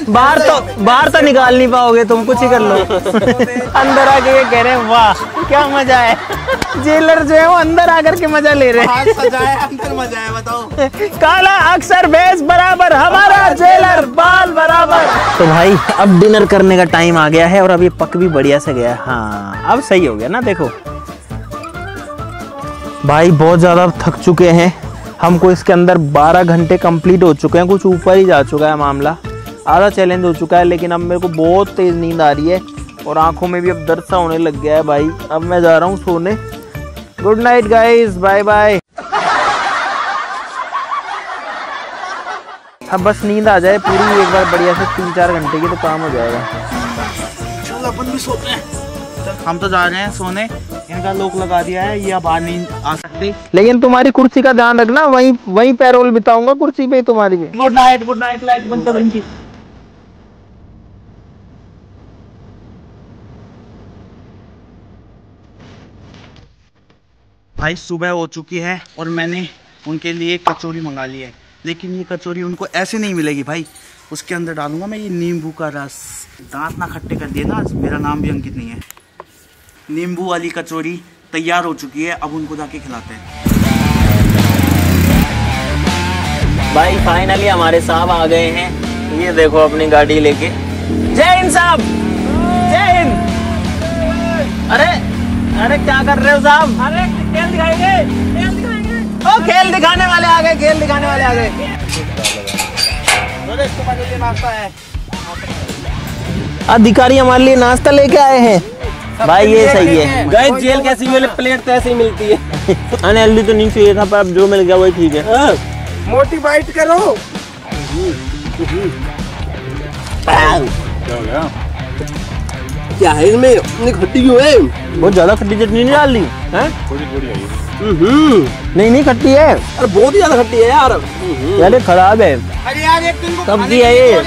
बाहर तो निकाल नहीं पाओगे तुम, कुछ ही कर लो। अंदर आके ये कह रहे हैं वाह क्या मजा है। जेलर जो है वो अंदर आकर के मजा ले रहे हैं। सजाए अंदर मजा है, बताओ। काला अक्सर बेस बराबर, हमारा जेलर बाल बराबर। तो भाई अब डिनर करने का टाइम आ गया है और अब ये पक भी बढ़िया से गया। हाँ अब सही हो गया ना, देखो भाई बहुत ज्यादा थक चुके हैं। हमको इसके अंदर 12 घंटे कंप्लीट हो चुके हैं, कुछ ऊपर ही जा चुका है मामला, आधा चैलेंज हो चुका है। लेकिन अब मेरे को बहुत तेज नींद आ रही है और आंखों में भी अब दर्द सा होने लग गया है भाई। अब मैं जा रहा हूँ सोने। Good night guys, bye bye. अब बस नींद आ जाए पूरी एक बार बढ़िया से 3-4 घंटे की तो काम हो जाएगा। चल अपन भी सोते हैं। हम तो जा रहे हैं सोने, इनका लॉक लगा दिया है, ये अब बाहर नहीं आ सकते। लेकिन तुम्हारी कुर्सी का ध्यान रखना, वहीं पैरोल बिताऊंगा कुर्सी पे तुम्हारी भी। गुड नाइट, लाइट बंद कर इनकी। भाई सुबह हो चुकी है और मैंने उनके लिए कचौरी मंगा ली है, लेकिन ये कचौरी उनको ऐसे नहीं मिलेगी भाई। उसके अंदर डालूंगा मैं ये नींबू का रस। दांत ना खट्टे कर दिए ना, मेरा नाम भी अंकित नहीं है। नींबू वाली कचौरी तैयार हो चुकी है, अब उनको जाके खिलाते हैं। भाई फाइनली हमारे साहब आ गए हैं, ये देखो अपनी गाड़ी लेके। जय हिंद साहब, जय हिंद। अरे क्या कर रहे हो साहब? अरे खेल दिखाएंगे। ओ खेल दिखाने वाले आ गए, खेल दिखाने वाले आ गए। नाश्ता है, अधिकारी हमारे लिए नाश्ता लेके आए हैं। भाई ये सही है। गाइस जेल कैसी मिले, प्लेट तो ऐसे ही मिलती है। अनहेल्दी तो नहीं चाहिए था, पर अब जो मिल गया वही ठीक है। मोटी बाइट करो। क्या है इसमें, इतनी खट्टी क्यों है? बहुत ज्यादा खट्टी चटनी नहीं डाल दी है? नहीं खट्टी है। अरे बहुत ही ज्यादा खट्टी है यार। यार खराब है। अरे यार एक दिन को सब्जी है ये,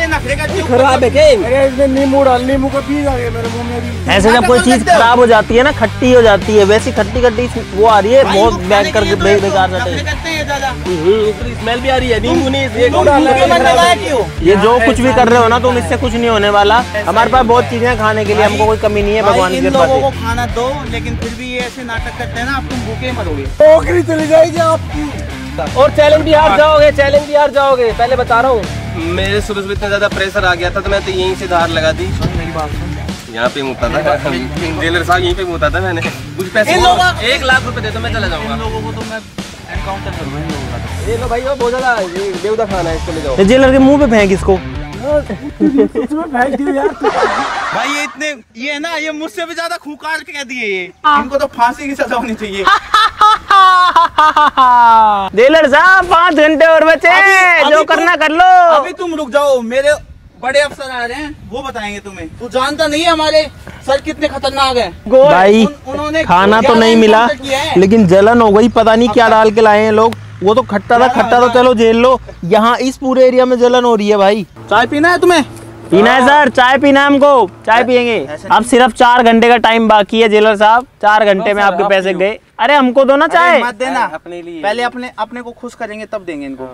खराब है क्या? अरे इसमें नींबू डाल, नींबू का बीज आ गया मेरे मुंह में भी। ऐसे जब कोई चीज खराब हो जाती है ना, खट्टी हो जाती है, वैसी खट्टी वो आ रही है, बहुत बैग करके बेकार स्मेल भी आ रही है। नींबू नहीं, ये जो कुछ भी कर रहे हो ना तुम, इससे कुछ नहीं होने वाला। हमारे पास बहुत चीजें हैं खाने के लिए, हमको कोई कमी नहीं है भगवान की कृपा लोगों को से। खाना दो, लेकिन फिर भी ये ऐसे नाटक करते हैं ना, आप तुम भूखे मरोगे। नौकरी चली जाएगी आपकी। और चैलेंज भी हार जाओगे, पहले बता रहा हूँ। मेरे सुबह इतना ज्यादा प्रेशर आ गया था, तो मैं तो यहीं से धार लगा दी। मेरी बात सुन, यहाँ पे मुता था जेलर साहब, यहीं पे मुता था मैंने। कुछ पैसे 1 लाख रुपए दे दो, मैं चला जाऊंगा। इन लोगों को तो मैं एनकाउंटर करूंगा इन लोगों का। ये लो भाई, वो बहुत ज्यादा बेहुदा खाना है, इसको ले जाओ। जेलर के मुंह पे फेंक इसको। फेंक दियो यार। भाई ये है ना, ये मुझसे भी ज्यादा खूंखार के कह दिए ये। इनको तो फांसी की सजा होनी चाहिए। जेलर साहब 5 घंटे और बचे, जो करना कर लो। अभी तुम रुक जाओ, मेरे बड़े अफसर आ रहे हैं, वो बताएंगे तुम्हें। तू जानता नहीं है हमारे सर कितने खतरनाक है भाई। उन्होंने खाना तो नहीं मिला, लेकिन जलन हो गई, पता नहीं क्या डाल के लाए हैं लोग। वो तो खट्टा था, चलो झेल लो। यहाँ इस पूरे एरिया में जलन हो रही है भाई। चाय पीना है तुम्हें? पीना है सर, चाय पीना है हमको, चाय पियेंगे। अब सिर्फ 4 घंटे का टाइम बाकी है जेलर साहब, 4 घंटे में आपके पैसे गए। अरे हमको दो ना चाय। मत देना, अपने लिए पहले अपने को खुश करेंगे तब देंगे इनको।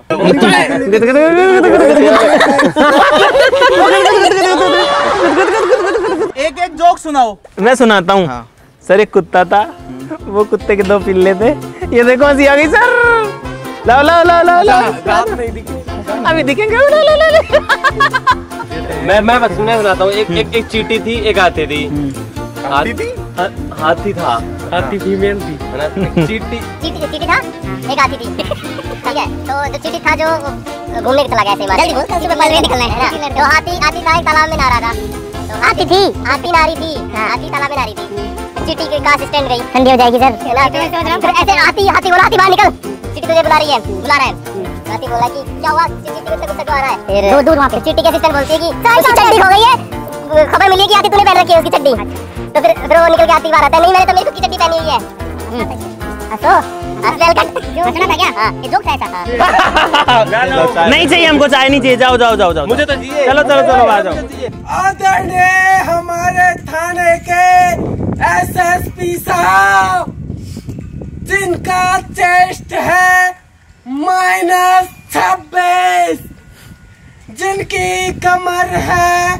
एक जोक सुनाओ। मैं सुनाता हूँ। हाँ। सर एक कुत्ता था, वो कुत्ते के 2 पिल्ले थे। ये देखो हंसी आ गई सर। ला अभी दिखेंगे। मैं सुनाता हूँ। एक चींटी थी, एक हाथी थी। हाथी था, हाथी फीमेल थी। चींटी था, एक हाथी थी। ठीक है, तो जो चींटी था जो घूमने चला गया ऐसे जल्दी बोल, सुबह पल में निकलना है ना। तो हाथी था, एक तालाब में नहा रहा था। तो हाथी नारी थी, हाथी तालाब में नारी थी। चींटी का असिस्टेंट गई, ठंडी हो जाएगी सर। फिर ऐसे हाथी बोला, हाथी बाहर निकल, चींटी तुझे बुला रहा है। हाथी बोला कि क्या हुआ, चींटी को गुस्सा आ रहा है। दूर वहाँ पे चींटी के असिस्टेंट बोलती है कि उसकी चड्डी हो गई है, खबर मिली है कि हाथी तूने पहन रखी है उसकी चड्डी। तो फिर वो निकल के हाथी बाहर आता है, नहीं मैंने तो मेरी खुद की चड्डी पहनी हुई है। था क्या? ये जोक था ऐसा। नहीं चाहिए हमको, चाय नहीं चाहिए। जाओ। मुझे तो चाहिए। चलो आ जाओ। आदरणीय हमारे थाने के एसएसपी साहब, जिनका चेस्ट है -26, जिनकी कमर है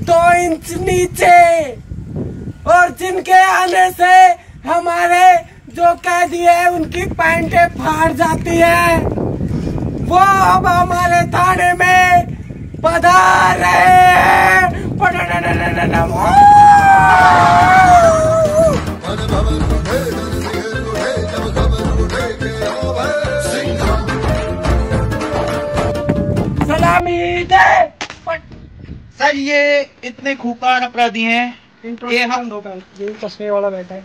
2 इंच नीचे, और जिनके आने से हमारे जो कैदी है उनकी पैंटें फाड़ जाती है, वो अब हमारे थाने में पधार रहे हैं। सलामी दे। सर ये इतने खूंखार अपराधी हैं, ये हम चश्मे वाला बैठा है।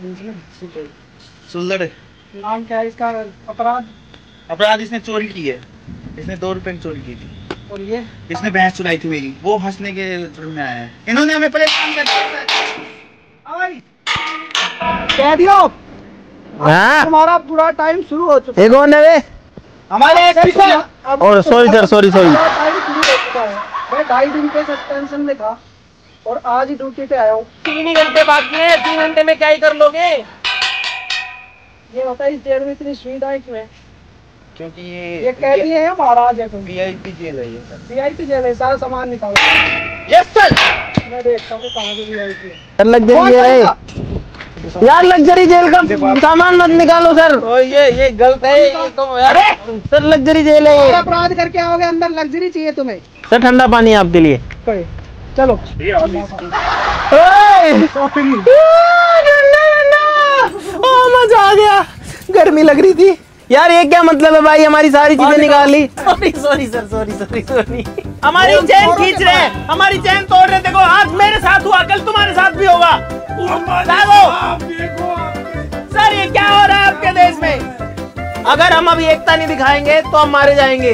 सुल्लड़ नाम क्या है इसका? अपराध इसने चोरी की है, इसने 2 रुपए की चोरी की थी। और ये इसने भैंस चुराई थी मेरी, वो हंसने के जुर्म में आया है। इन्होंने हमें परेशान कर दिया। कह दियो हाँ तुम्हारा पूरा टाइम शुरू हो चुका एक और नवे हमारे और सॉरी सर सॉरी टाइम शुरू हो चुका है। मैं 2.5 दिन के सस्पेंशन में था और आज ही ड्यूटी पे आया हूँ। 3 ही घंटे बाकी है, 3 घंटे में क्या ही कर लोगे? ये होता है इस जेल में इतनी सुविधाएं क्यों है? क्योंकि ये कैदी है या महाराज है? VIP जेल है ये सर। VIP जेल है, सारा सामान निकालो। Yes sir. मैं देखता हूँ कहाँ पे VIP है। लग्जरी जेल है यार, लग्जरी जेल का सामान मत निकालो सर। ये गलत है ये तो यार। सर लग्जरी जेल है ये। अपराध करके आओगे अंदर, लग्जरी चाहिए तुम्हें? सर ठंडा पानी है आपके लिए। चलो मजा आ गया, गर्मी लग रही थी यार। ये क्या मतलब है भाई, हमारी सारी चीजें निकाल ली। सॉरी सर सॉरी हमारी चैन खींच रहे हैं, हमारी चैन तोड़ रहे। देखो आज मेरे साथ हुआ, कल तुम्हारे साथ भी होगा। सर ये क्या हो रहा है आपके देश में? अगर हम अभी एकता नहीं दिखाएंगे तो हम मारे जाएंगे।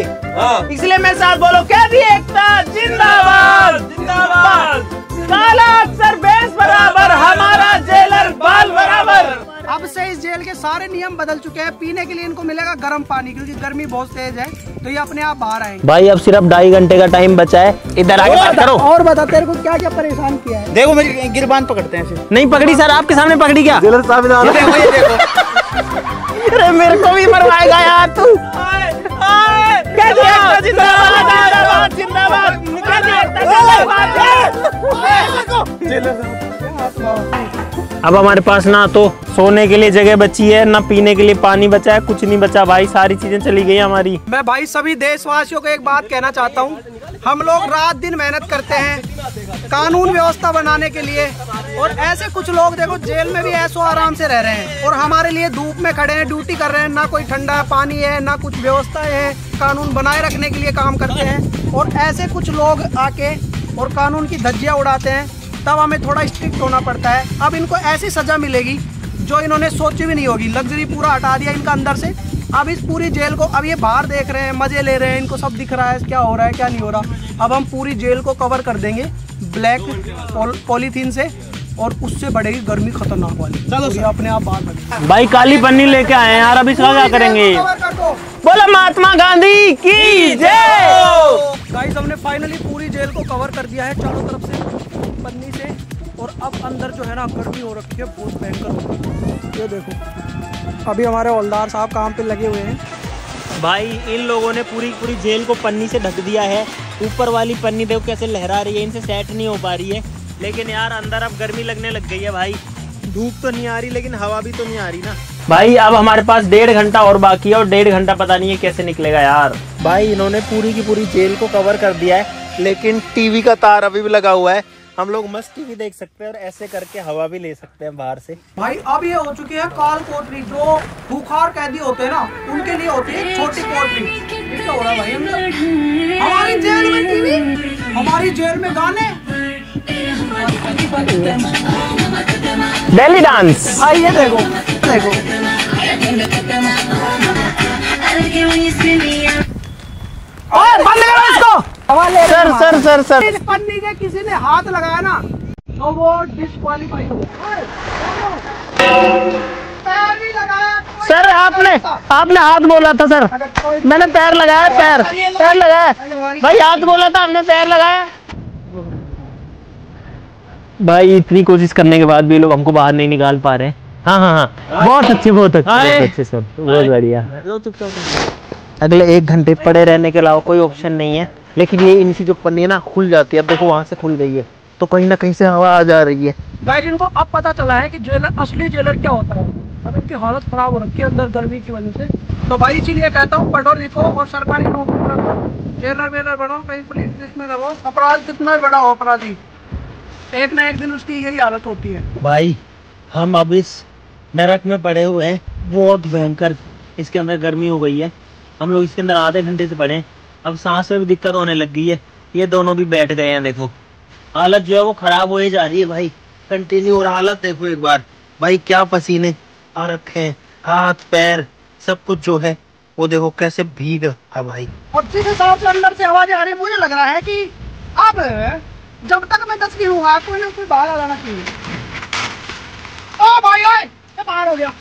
इसलिए मेरे साथ बोलो, क्या भी एकता जिंदाबाद जिंदाबाद। काला अक्सर बेस बराबर, हमारा जेलर बाल बराबर। अब से इस जेल के सारे नियम बदल चुके हैं। पीने के लिए इनको मिलेगा गर्म पानी, क्योंकि गर्मी बहुत तेज है, तो ये अपने आप बाहर आएंगे। भाई अब सिर्फ 2.5 घंटे का टाइम बचा है, इधर आके बात करो। और बता तेरे को क्या क्या परेशान किया है? देखो मेरी गिरबान पकड़ते हैं ऐसे। नहीं पकड़ी सर, आपके सामने पकड़ी क्या? जेलर साहब ये देखो अरे मेरे को भी मरवाएगा यार तू। जिंदाबाद जिंदाबाद जिंदाबाद। अब हमारे पास ना तो सोने के लिए जगह बची है, ना पीने के लिए पानी बचा है, कुछ नहीं बचा भाई, सारी चीजें चली गई हमारी। मैं भाई सभी देशवासियों को एक बात कहना चाहता हूँ, हम लोग रात दिन मेहनत करते हैं कानून व्यवस्था बनाने के लिए, और ऐसे कुछ लोग देखो जेल में भी ऐसो आराम से रह रहे हैं और हमारे लिए धूप में खड़े हैं, ड्यूटी कर रहे हैं, ना कोई ठंडा पानी है, ना कुछ व्यवस्था है, कानून बनाए रखने के लिए काम करते हैं। और ऐसे कुछ लोग आके और कानून की धज्जियां उड़ाते हैं, तब हमें थोड़ा स्ट्रिक्ट होना पड़ता है। अब इनको ऐसी सजा मिलेगी जो इन्होंने सोची भी नहीं होगी। लग्जरी पूरा हटा दिया इनका अंदर से। अब इस पूरी जेल को, अब ये बाहर देख रहे हैं, मजे ले रहे हैं, इनको सब दिख रहा है क्या हो रहा है क्या नहीं हो रहा। अब हम पूरी जेल को कवर कर देंगे ब्लैक पॉलीथीन से, और उससे बढ़ेगी गर्मी खतरनाक वाली। चलो ये अपने आप बात बनेगी। भाई काली पन्नी लेके आए हैं यार, अब इसका क्या करेंगे? बोलो महात्मा गांधी की जय। गाइस हमने फाइनली पूरी जेल को कवर कर दिया है चारों तरफ से पन्नी से, और अब अंदर जो है ना गर्मी हो रखी है बहुत भयंकर। ये देखो अभी हमारे हवलदार साहब काम पे लगे हुए हैं। भाई इन लोगों ने पूरी जेल को पन्नी से ढक दिया है। ऊपर वाली पन्नी देखो कैसे लहरा रही है, इनसे सेट नहीं हो पा रही है। लेकिन यार अंदर अब गर्मी लगने लग गई है भाई। धूप तो नहीं आ रही लेकिन हवा भी तो नहीं आ रही ना भाई। अब हमारे पास 1.5 घंटा और बाकी है, और 1.5 घंटा पता नहीं है कैसे निकलेगा यार। भाई इन्होंने पूरी की पूरी जेल को कवर कर दिया है, लेकिन टीवी का तार अभी भी लगा हुआ है। हम लोग मस्त टीवी देख सकते हैं और ऐसे करके हवा भी ले सकते हैं बाहर से। भाई अब ये हो चुकी है काल कोठरी। जो भूखार कैदी होते हैं ना, उनके लिए होती है छोटी कोठरी। ये क्या हो रहा है भाई अंदर? हमारी जेल में टीवी, हमारी जेल में गाने, बेली डांस। ये देखो देखो बंद करो इसको। सर सर सर सर इस पन्नी के किसी ने हाथ लगाया ना तो वो डिस्क्वालीफाई हो गया। पैर नहीं लगाया सर, आपने हाथ बोला था सर, मैंने पैर लगाया, पैर लगाया भाई, हाथ बोला था, हमने पैर लगाया। भाई इतनी कोशिश करने के बाद भी लोग हमको बाहर नहीं निकाल पा रहे हैं। हाँ, बहुत अच्छे सर, बहुत बढ़िया। अगले 1 घंटे पड़े रहने के अलावा कोई ऑप्शन नहीं है। लेकिन ये इनकी जो पन्नी है ना खुल जाती है। अब देखो वहां से खुल गई है, तो कहीं ना कहीं से हवा आ जा रही है। भाई इनको अब पता चला है कि जेलर, असली जेलर क्या होता है। अब इनकी हालत खराब हो रखी है अंदर गर्मी की वजह से। तो भाई इसीलिए कहता हूँ पढ़ो लिखो और सरकारी नौकरी करो, जेलर वेलर बनो, कहीं पुलिस में रहो। अपराध कितना बड़ा हो, अपराधी एक ना एक दिन उसकी यही हालत होती है। भाई हम अब इस नरक में पड़े हुए हैं, बहुत भयंकर इसके अंदर गर्मी हो गई है। हम लोग इसके अंदर आधे घंटे से पड़े हैं, अब सांस में भी दिक्कत होने लग गई है। ये दोनों भी बैठ गए हैं, देखो हालत जो है वो खराब हो जा रही है भाई कंटिन्यू। और हालत देखो एक बार भाई, क्या पसीने आ रखे हैं, हाथ पैर सब कुछ जो है वो देखो कैसे भीग है भाई। और जिस हिसाब से अंदर से आवाज आ रही है, मुझे लग रहा है कि अब जब तक मैं 10 नहीं हुआ कोई ना कोई बाहर आ जाना चाहिए। ओ भाई ओए, हो गया,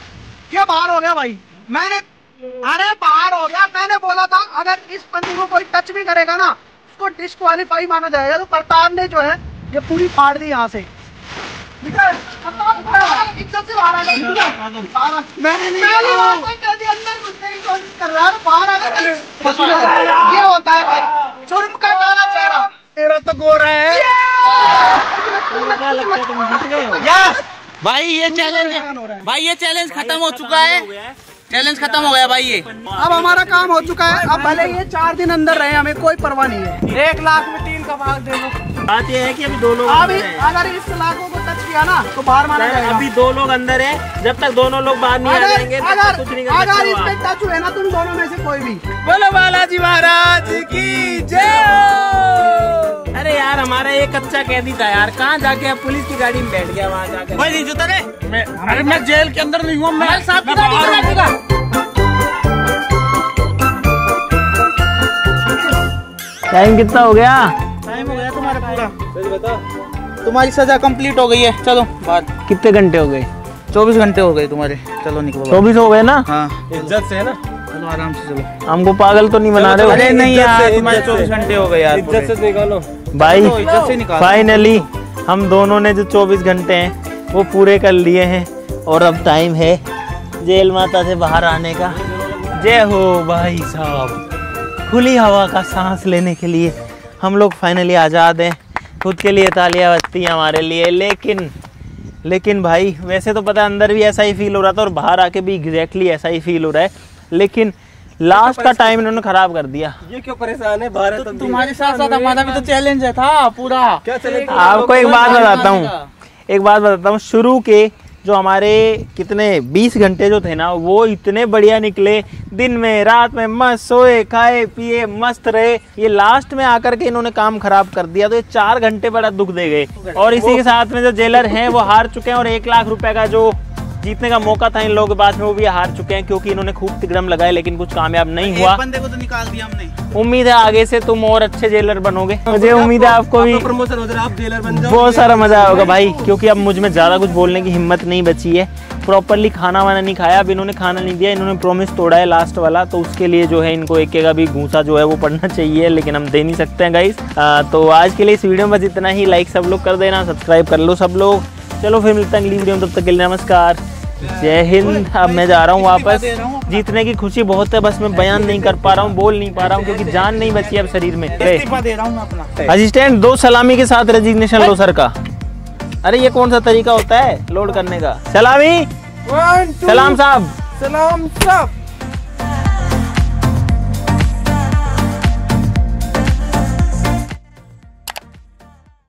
ये बाहर हो गया भाई। अरे बाहर हो गया। मैंने बोला था अगर इस बंदी को कोई टच भी करेगा ना उसको डिस्क्वालीफाई माना जाएगा। तो करतार ने जो है ये पूरी फाड़ दी यहाँ से। इज्जत से बाहर आ गया। मैंने नहीं अंदर घुसने की कोशिश कर रहा है, बाहर आ गया। ये होता है भाई, जुर्म का वाला चेहरा। तेरा तो गोरा है। भाई ये चैलेंज खत्म हो चुका है। चैलेंज खत्म हो गया भाई। ये अब हमारा काम हो चुका है। अब भले ये 4 दिन अंदर रहे, हमें कोई परवाह नहीं है। 1 लाख में 3 का भाग दे लो। बात ये है कि अभी 2 लोग अभी अगर इस लाखों को टच किया ना तो बाहर माना जाएगा। अभी 2 लोग अंदर है, जब तक दोनों लोग बाहर नहीं आ जाएंगे तब तक कुछ नहीं कर सकते। अगर इसमें टच हुए ना तुम दोनों में से कोई भी, बोलो बालाजी महाराज की जय। अरे यार हमारा एक कच्चा कैदी था यार, कहाँ जाके अब पुलिस की गाड़ी में बैठ गया, वहाँ जाके। भाई नहीं जुता रे। अरे मैं जेल के अंदर नहीं हूँ, मैं टाइम कितना हो गया? टाइम हो गया तुम्हारा पूरा। तुम्हारी सजा कंप्लीट हो गई है। चलो बात। कितने घंटे हो गए? 24 घंटे हो गए तुम्हारे। चलो निकलो। 24 हो गए ना? हाँ इज्जत से है ना। चलो आराम से चलो। हमको पागल तो नहीं बना रहे हो? अरे नहीं यार, तुम्हारे 24 घंटे हो गए यार। इज्जत से निकालो भाई। इज्जत से निकालो। फाइनली हम दोनों ने जो 24 घंटे हैं वो पूरे कर लिए हैं और अब टाइम है जेल माता से बाहर आने का। जय हो भाई साहब। खुली हवा का सांस लेने के लिए हम लोग फाइनली आज़ाद हैं। खुद के लिए तालियां बजती हैं हमारे लिए। लेकिन भाई वैसे तो पता है अंदर भी ऐसा ही फील हो रहा था और बाहर आके भी एग्जैक्टली ऐसा ही फील हो रहा है, लेकिन लास्ट का टाइम इन्होंने खराब कर दिया। ये क्यों परेशान है? भारत तो तुम्हारे साथ साथ हमारा भी तो चैलेंज है था पूरा। क्या चैलेंज? आपको एक बात बताता हूँ, शुरू के जो हमारे कितने 20 घंटे जो थे ना वो इतने बढ़िया निकले। दिन में रात में मस्त सोए खाए पिए मस्त रहे। ये लास्ट में आकर के इन्होंने काम खराब कर दिया, तो ये 4 घंटे बड़ा दुख दे गए। और इसी के साथ में जो जेलर हैं वो हार चुके हैं और 1 लाख रुपए का जो जीतने का मौका था इन लोगों के पास में वो भी हार चुके हैं, क्योंकि इन्होंने खूब तिगड़म लगाए लेकिन कुछ कामयाब नहीं हुआ। एक बंदे को तो निकाल दिया हमने। उम्मीद है आगे से तुम और अच्छे जेलर बनोगे। मुझे उम्मीद है आपको भी प्रमोशन हो जाए, आप जेलर बन जाओ। बहुत सारा मजा आएगा भाई, क्योंकि अब मुझ में ज्यादा कुछ बोलने की हिम्मत नहीं बची है। प्रॉपरली खाना वाना नहीं खाया। अब इन्होंने खाना नहीं दिया, इन्होंने प्रॉमिस तोड़ा है लास्ट वाला, तो उसके लिए जो है इनको एक का भी घूसा जो है वो पड़ना चाहिए, लेकिन हम दे नहीं सकते हैं गाइस। तो आज के लिए इस वीडियो में बस इतना ही। लाइक सब लोग कर देना, सब्सक्राइब कर लो सब लोग। चलो फिर मिलते हैं अगली वीडियो में, तब तक के लिए नमस्कार, जय हिंद। अब मैं जा रहा हूँ वापस। जीतने की खुशी बहुत है, बस मैं बयान नहीं कर पा रहा हूँ, बोल नहीं पा रहा हूँ, क्योंकि जान नहीं बची अब शरीर में। इस्तीफा दे रहा हूँ अपना। असिस्टेंट 2 सलामी के साथ रेजिग्नेशन लो सर का। अरे ये कौन सा तरीका होता है लोड करने का? सलामी। सलाम साहब। सलाम साहब।